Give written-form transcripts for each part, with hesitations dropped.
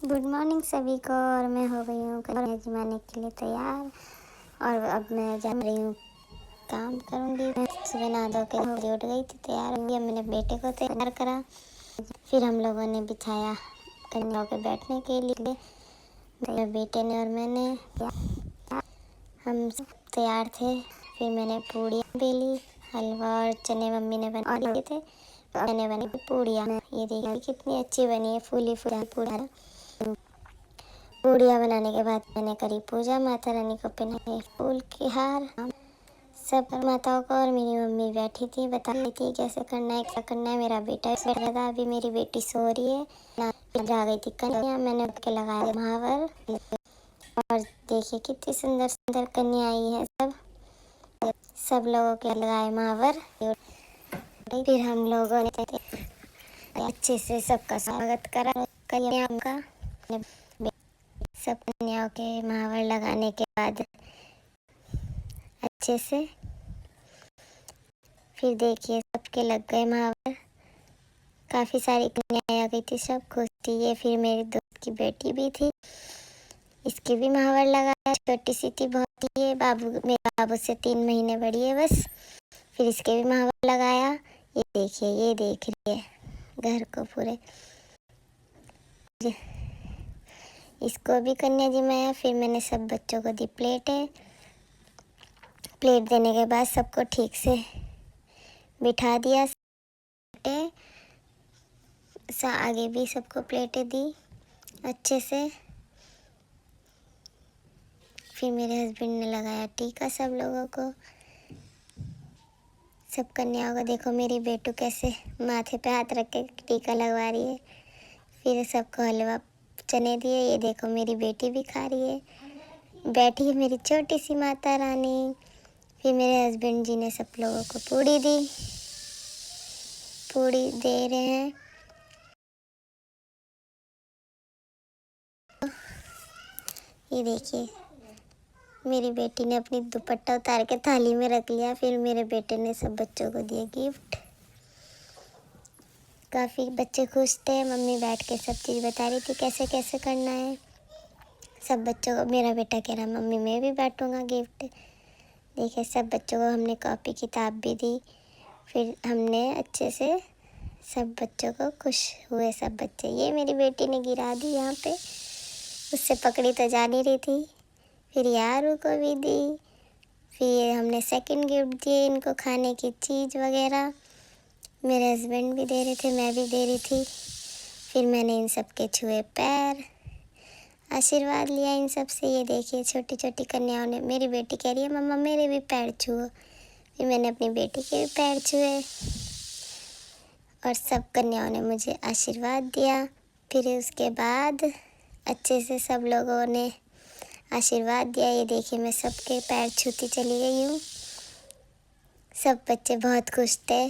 Good morning सभी को। और मैं हो गई हूँ कन्या जमाने के लिए तैयार। और अब मैं जा रही हूँ काम करूँगी। मैं सुबह नहा धो के उठ गई थी, तैयार हुई। अब मैंने बेटे को तैयार करा। फिर हम लोगों ने बिछाया कन्याओं के बैठने के लिए। तो बेटे ने और मैंने हम सब तैयार थे। फिर मैंने पूड़ियाँ बेली, हलवा और चने मम्मी ने बना लिए थे। तो मैंने बनी पूड़ियाँ। ये देखिए कितनी अच्छी बनी है, फूली फूली पूड़ियाँ बनाने के बाद मैंने करी पूजा। माता रानी को पहनाए फूल के हार। सब माताओं को और मेरी मम्मी बैठी थी, बता रही थी कैसे करना है क्या करना है। मेरा बेटा सो रहा था, अभी मेरी बेटी सो रही है। जा गई थी कन्या, मैंने उसके लगाया महावर। और देखिए कितनी सुंदर सुंदर कन्या आई है। सब लोगों के लगाए महावर। फिर हम लोगों ने अच्छे से सबका स्वागत करा कन्याओं का। सब कन्याओं के महावर लगाने के बाद अच्छे से फिर देखिए सबके लग गए महावर। काफ़ी सारी कन्याएं आ गई थी, सब खुश थी। ये फिर मेरी दोस्त की बेटी भी थी, इसकी भी महावर लगाया। छोटी सी थी बहुत ही, ये मेरे बाबू से 3 महीने बड़ी है बस। फिर इसके भी महावर लगाया। ये देखिए, ये देख रही है घर को पूरे। इसको भी कन्या जी में। फिर मैंने सब बच्चों को दी प्लेट देने के बाद सबको ठीक से बिठा दिया। आगे भी सबको प्लेटें दी अच्छे से। फिर मेरे हस्बैंड ने लगाया टीका सब लोगों को। सब कन्याओं को देखो, मेरी बेटू कैसे माथे पे हाथ रख के टीका लगवा रही है। फिर सबको हलवा चने दिए। ये देखो मेरी बेटी भी खा रही है, बैठी है मेरी छोटी सी माता रानी। फिर मेरे हस्बैंड जी ने सब लोगों को पूड़ी दी, पूड़ी दे रहे हैं। ये देखिए मेरी बेटी ने अपनी दुपट्टा उतार के थाली में रख लिया। फिर मेरे बेटे ने सब बच्चों को दिए गिफ्ट। काफ़ी बच्चे खुश थे। मम्मी बैठ के सब चीज़ बता रही थी कैसे कैसे करना है सब बच्चों को। मेरा बेटा कह रहा मम्मी मैं भी बांटूंगा गिफ्ट। देखिए सब बच्चों को हमने कॉपी किताब भी दी। फिर हमने अच्छे से सब बच्चों को, खुश हुए सब बच्चे। ये मेरी बेटी ने गिरा दी यहाँ पे, उससे पकड़ी तो जा नहीं रही थी। फिर यारू को भी दी। फिर हमने सेकंड गिफ्ट दिए इनको, खाने की चीज़ वगैरह। मेरे हस्बैंड भी दे रहे थे, मैं भी दे रही थी। फिर मैंने इन सब के छुए पैर, आशीर्वाद लिया इन सब से। ये देखिए छोटी छोटी कन्याओं ने, मेरी बेटी कह रही है मम्मा मेरे भी पैर छुओ। फिर मैंने अपनी बेटी के भी पैर छुए और सब कन्याओं ने मुझे आशीर्वाद दिया। फिर उसके बाद अच्छे से सब लोगों ने आशीर्वाद दिया। ये देखिए मैं सबके पैर छूती चली गई हूँ। सब बच्चे बहुत खुश थे।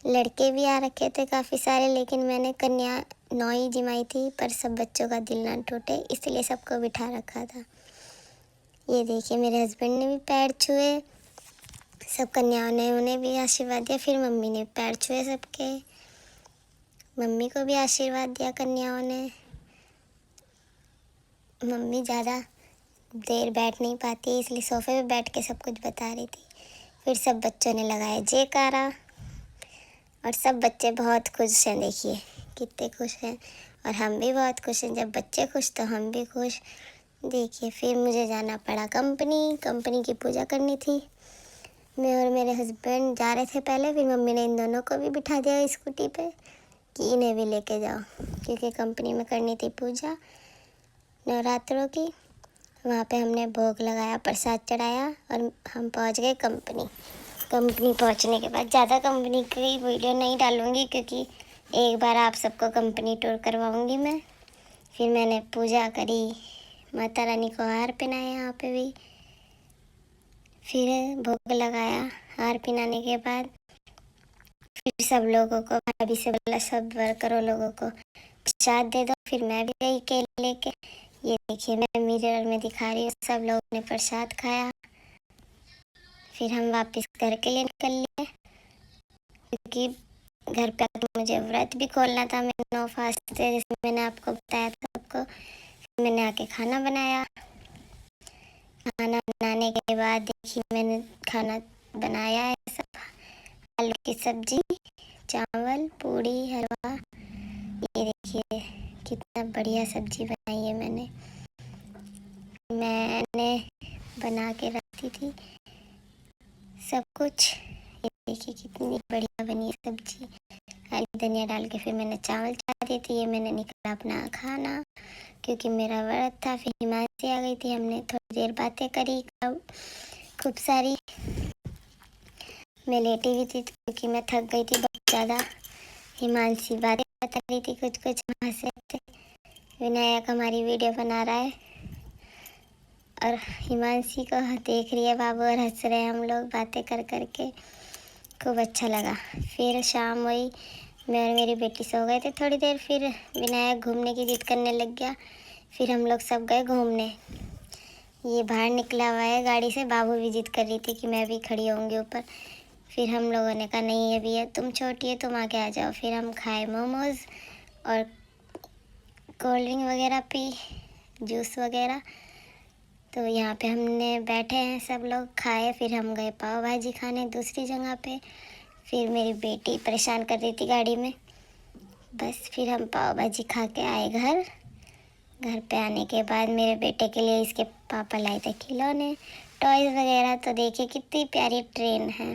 लड़के भी आ रखे थे काफ़ी सारे, लेकिन मैंने कन्या 9 ही जिमाई थी, पर सब बच्चों का दिल ना टूटे इसलिए सबको बिठा रखा था। ये देखिए मेरे हस्बैंड ने भी पैर छुए, सब कन्याओं ने उन्हें भी आशीर्वाद दिया। फिर मम्मी ने पैर छुए सबके, मम्मी को भी आशीर्वाद दिया कन्याओं ने। मम्मी ज़्यादा देर बैठ नहीं पाती, इसलिए सोफे पे बैठ के सब कुछ बता रही थी। फिर सब बच्चों ने लगाया जयकारा और सब बच्चे बहुत खुश हैं। देखिए कितने खुश हैं, और हम भी बहुत खुश हैं। जब बच्चे खुश तो हम भी खुश। देखिए फिर मुझे जाना पड़ा कंपनी की पूजा करनी थी। मैं और मेरे हस्बैंड जा रहे थे पहले, फिर मम्मी ने इन दोनों को भी बिठा दिया स्कूटी पे कि इन्हें भी लेके जाओ, क्योंकि कंपनी में करनी थी पूजा नवरात्रों की। वहाँ पे हमने भोग लगाया, प्रसाद चढ़ाया और हम पहुँच गए कंपनी पहुँचने के बाद ज़्यादा कंपनी की वीडियो नहीं डालूँगी, क्योंकि एक बार आप सबको कंपनी टूर करवाऊँगी मैं। फिर मैंने पूजा करी, माता रानी को हार पहनाया यहाँ पे भी। फिर भोग लगाया। हार पहनाने के बाद फिर सब लोगों को, भाभी से बोला सब वर्करों लोगों को प्रसाद दे दो। फिर मैं भी गई केले लेके। ये देखिए मैं मिरर में दिखा रही हूँ, सब लोगों ने प्रसाद खाया। फिर हम वापस घर के लिए निकल लिए, क्योंकि घर पे आके मुझे व्रत भी खोलना था, मैं 9 फास्ट से, जैसे मैंने आपको बताया था सबको। फिर मैंने आके खाना बनाया। खाना बनाने के बाद देखिए मैंने खाना बनाया है सब, आलू की सब्जी, चावल, पूड़ी, हलवा। ये देखिए कितना बढ़िया सब्जी बनाई है मैंने बना के रखी थी सब कुछ। ये देखिए कितनी बढ़िया बनी है सब्जी। हरी धनिया डाल के फिर मैंने चावल चढ़ा दिए थे। ये मैंने निकाला अपना खाना, क्योंकि मेरा व्रत था। फिर हिमांशी आ गई थी, हमने थोड़ी देर बातें करी खूब सारी। मैं लेटी हुई थी क्योंकि मैं थक गई थी बहुत ज़्यादा। हिमांशी बातें बता रही थी कुछ कुछ वहाँ से। विनायक हमारी वीडियो बना रहा है और हिमांशी को देख रही है बाबू, और हंस रहे हैं हम लोग बातें कर कर के। खूब अच्छा लगा। फिर शाम हुई, मैं और मेरी बेटी सो गए थे थोड़ी देर। फिर विनायक घूमने की जिद करने लग गया। फिर हम लोग सब गए घूमने। ये बाहर निकला हुआ है गाड़ी से। बाबू भी जिद कर रही थी कि मैं भी खड़ी होंगी ऊपर। फिर हम लोगों ने कहा नहीं अभी है, तुम छोटी है, तुम आगे आ जाओ। फिर हम खाए मोमोज़ और कोल्ड ड्रिंक वगैरह पी, जूस वगैरह। तो यहाँ पे हमने बैठे हैं सब लोग, खाए। फिर हम गए पाव भाजी खाने दूसरी जगह पे। फिर मेरी बेटी परेशान कर रही थी गाड़ी में। बस फिर हम पाव भाजी खा के आए घर। घर पे आने के बाद मेरे बेटे के लिए इसके पापा लाए थे खिलौने, टॉयज़ वगैरह। तो देखिए कितनी प्यारी ट्रेन है।